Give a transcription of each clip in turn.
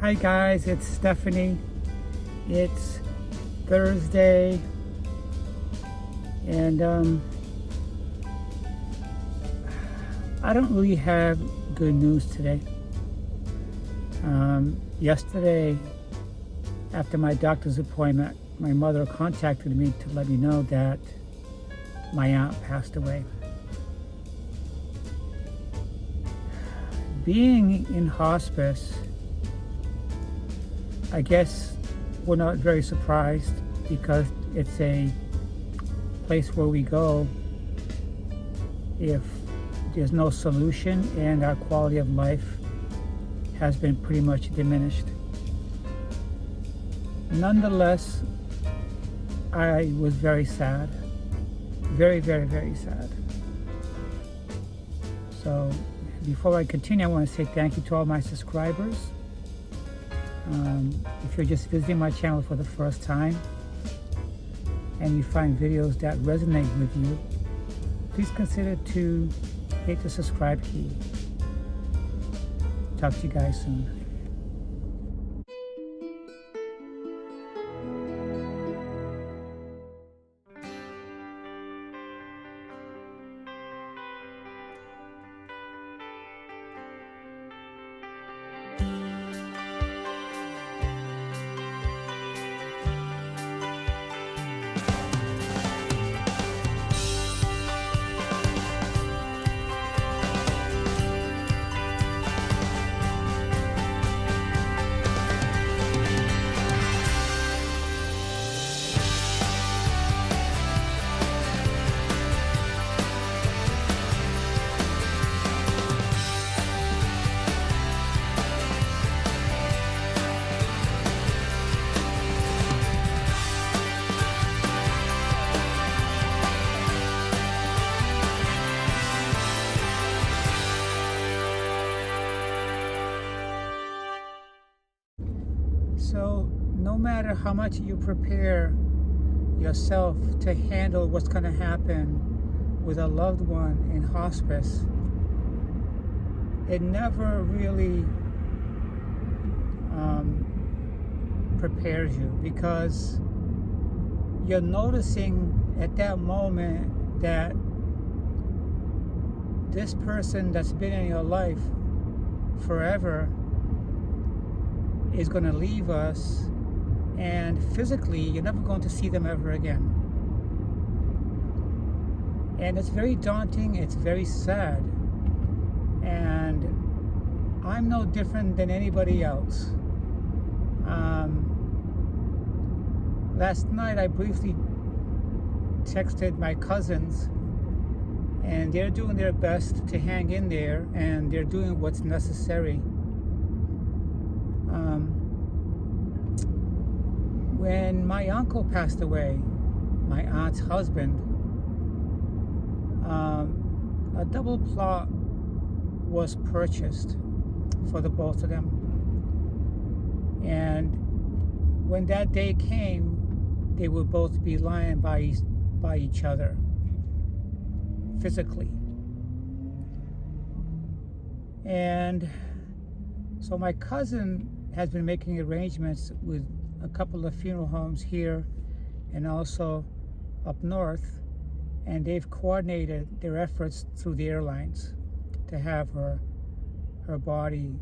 Hi guys, it's Stephanie. It's Thursday, and I don't really have good news today. Yesterday, after my doctor's appointment, my mother contacted me to let me know that my aunt passed away. Being in hospice, I guess we're not very surprised because it's a place where we go if there's no solution and our quality of life has been pretty much diminished. Nonetheless, I was very sad. Very, very, very sad. So before I continue, I want to say thank you to all my subscribers. If you're just visiting my channel for the first time and you find videos that resonate with you, please consider to hit the subscribe key. Talk to you guys soon. So no matter how much you prepare yourself to handle what's going to happen with a loved one in hospice, it never really prepares you, because you're noticing at that moment that this person that's been in your life forever is going to leave us, and physically you're never going to see them ever again. And it's very daunting, it's very sad, and I'm no different than anybody else. Last night I briefly texted my cousins, and they're doing their best to hang in there, and they're doing what's necessary. When my uncle passed away, my aunt's husband, a double plot was purchased for the both of them. And when that day came, they would both be lying by each other physically. And so my cousin has been making arrangements with a couple of funeral homes here and also up north, and they've coordinated their efforts through the airlines to have her body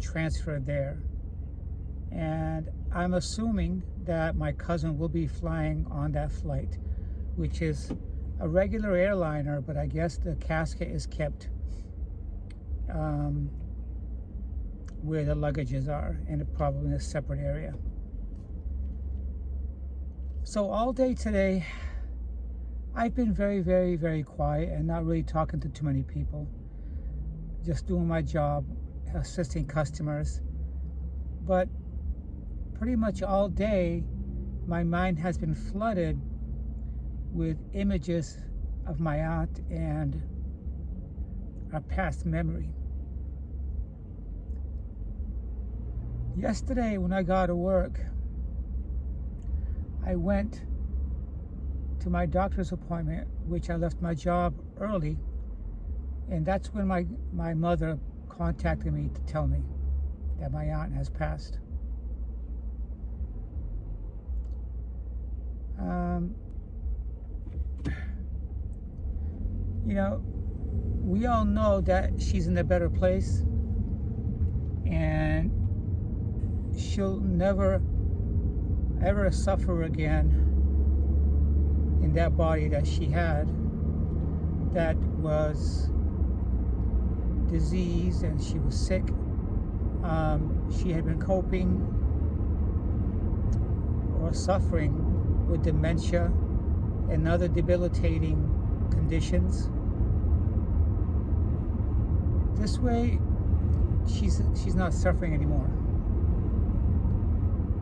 transferred there. And I'm assuming that my cousin will be flying on that flight, which is a regular airliner, but I guess the casket is kept where the luggages are, and probably in a separate area. So all day today, I've been very, very, very quiet and not really talking to too many people. Just doing my job, assisting customers. But pretty much all day, my mind has been flooded with images of my aunt and our past memory. Yesterday, when I got to work, I went to my doctor's appointment, which I left my job early, and that's when my mother contacted me to tell me. that my aunt has passed. You know, we all know that she's in a better place, and she'll never ever suffer again in that body that she had, that was diseased, and she was sick. She had been coping or suffering with dementia and other debilitating conditions. This way, she's not suffering anymore.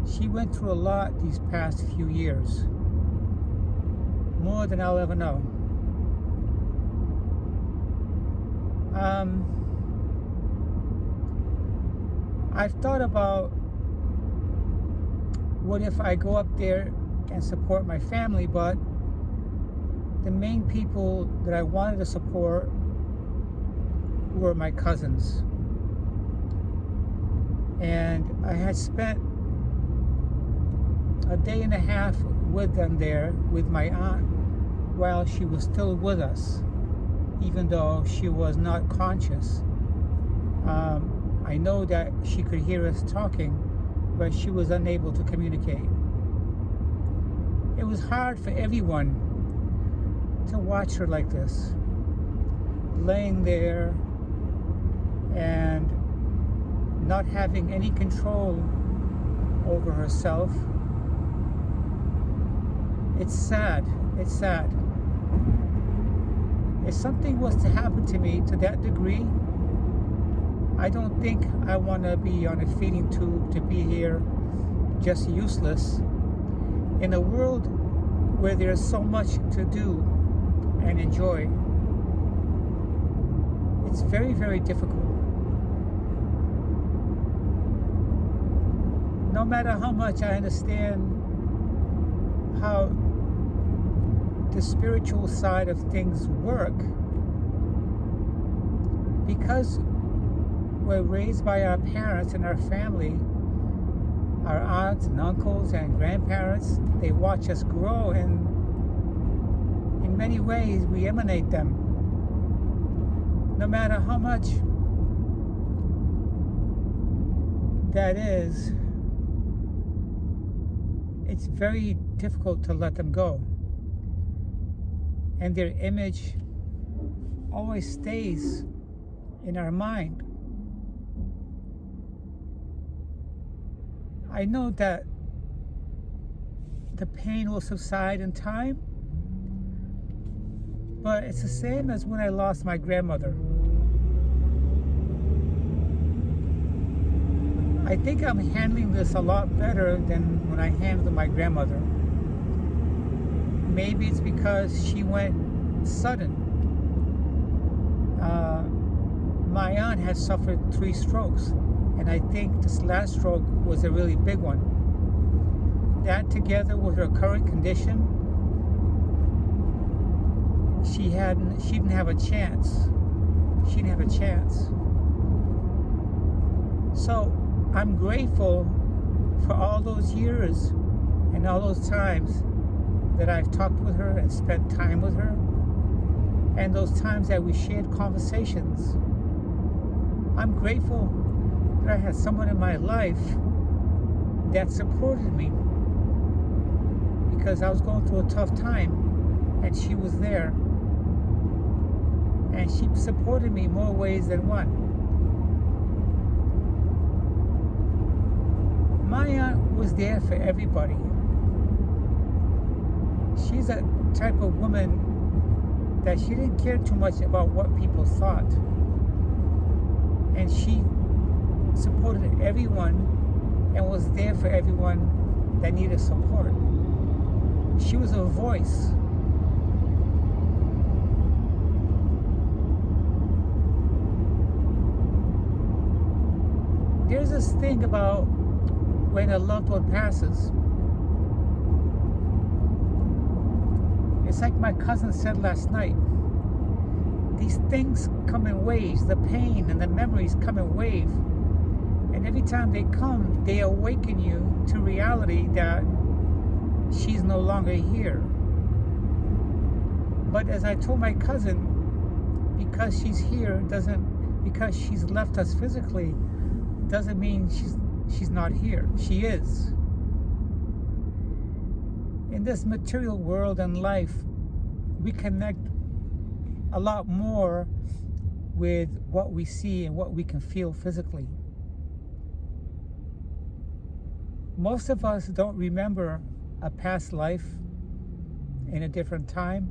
She went through a lot these past few years, more than I'll ever know. I've thought about, what if I go up there and support my family, but the main people that I wanted to support were my cousins. And I had spent a day and a half with them there, with my aunt, while she was still with us, even though she was not conscious. I know that she could hear us talking, but she was unable to communicate. It was hard for everyone to watch her like this, laying there and not having any control over herself. It's sad. It's sad. If something was to happen to me to that degree, I don't think I want to be on a feeding tube, to be here just useless in a world where there's so much to do and enjoy. It's very, very difficult. No matter how much I understand how the spiritual side of things work, because we're raised by our parents and our family, our aunts and uncles and grandparents, they watch us grow, and in many ways we emanate them. No matter how much that is, it's very difficult to let them go. And their image always stays in our mind. I know that the pain will subside in time, but it's the same as when I lost my grandmother. I think I'm handling this a lot better than when I handled my grandmother. Maybe it's because she went sudden. My aunt had suffered 3 strokes, and I think this last stroke was a really big one. That, together with her current condition, she didn't have a chance. She didn't have a chance. So I'm grateful for all those years and all those times that I've talked with her and spent time with her, and those times that we shared conversations. I'm grateful that I had someone in my life that supported me, because I was going through a tough time, and she was there, and she supported me more ways than one. My aunt was there for everybody. She's a type of woman that she didn't care too much about what people thought. And she supported everyone and was there for everyone that needed support. She was a voice. There's this thing about when a loved one passes. It's like my cousin said last night. These things come in waves. The pain and the memories come in waves. And every time they come, they awaken you to reality that she's no longer here. But as I told my cousin, because she's here because she's left us physically, doesn't mean she's not here. She is. In this material world and life, we connect a lot more with what we see and what we can feel physically. Most of us don't remember a past life in a different time,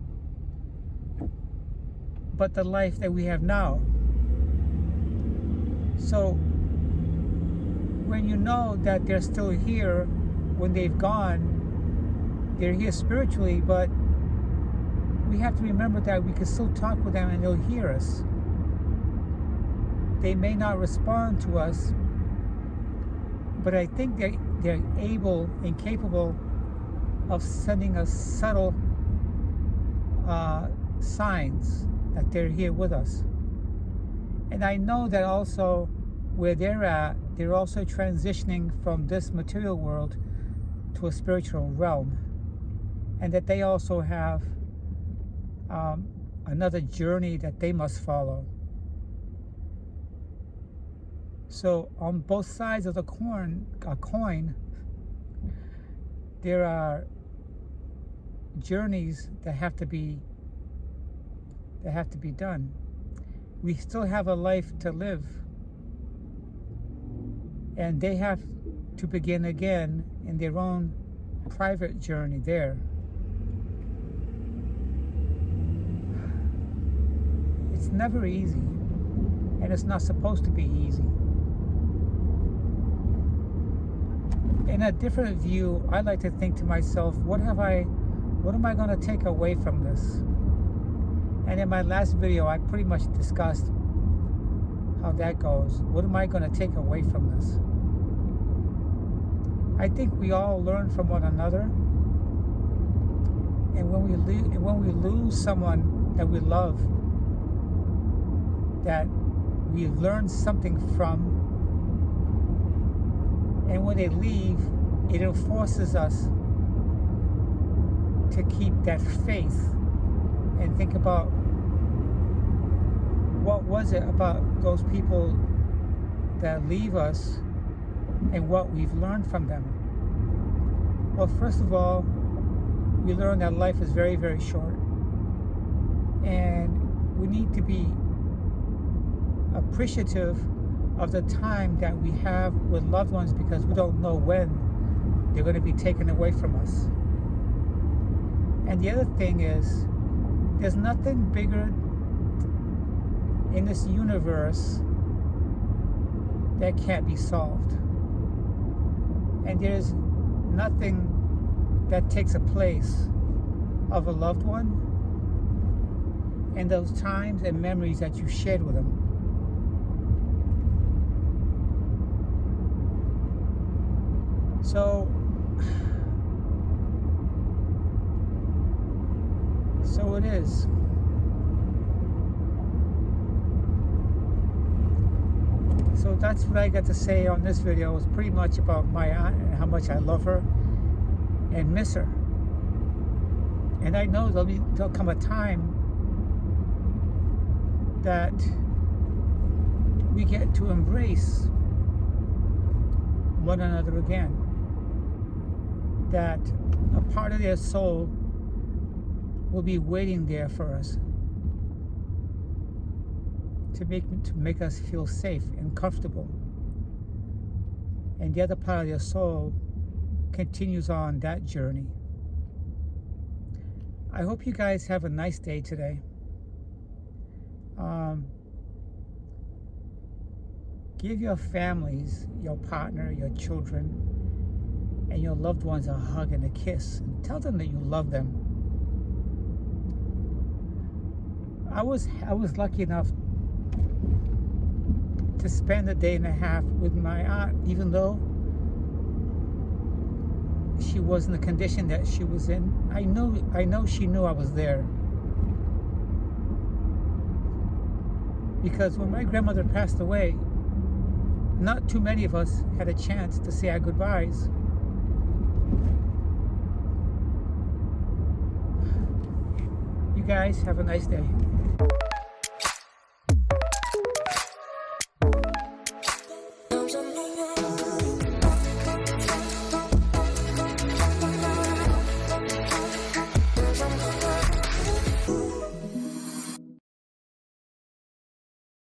but the life that we have now. So when you know that they're still here, when they've gone, they're here spiritually, but we have to remember that we can still talk with them and they'll hear us. They may not respond to us, but I think they're able and capable of sending us subtle signs that they're here with us. And I know that also where they're at, they're also transitioning from this material world to a spiritual realm, and that they also have another journey that they must follow. So on both sides of the coin, there are journeys that have to be done. We still have a life to live, and they have to begin again in their own private journey there. It's never easy, and it's not supposed to be easy. In a different view, I like to think to myself, what am I going to take away from this? And in my last video, I pretty much discussed how that goes. What am I going to take away from this? I think we all learn from one another. And when we lose someone that we love, that we've learned something from, and when they leave, it forces us to keep that faith and think about what was it about those people that leave us and what we've learned from them. Well, first of all, we learn that life is very, very short, and we need to be appreciative of the time that we have with loved ones, because we don't know when they're going to be taken away from us. And the other thing is, there's nothing bigger in this universe that can't be solved. And there's nothing that takes a place of a loved one and those times and memories that you shared with them. So it is. So that's what I got to say on this video. It was pretty much about my aunt and how much I love her and miss her. And I know there'll come a time that we get to embrace one another again. That a part of their soul will be waiting there for us to make us feel safe and comfortable. And the other part of their soul continues on that journey. I hope you guys have a nice day today. Give your families, your partner, your children, and your loved ones a hug and a kiss, and tell them that you love them. I was lucky enough to spend a day and a half with my aunt, even though she was in the condition that she was in. I know she knew I was there. Because when my grandmother passed away, not too many of us had a chance to say our goodbyes. You guys have a nice day.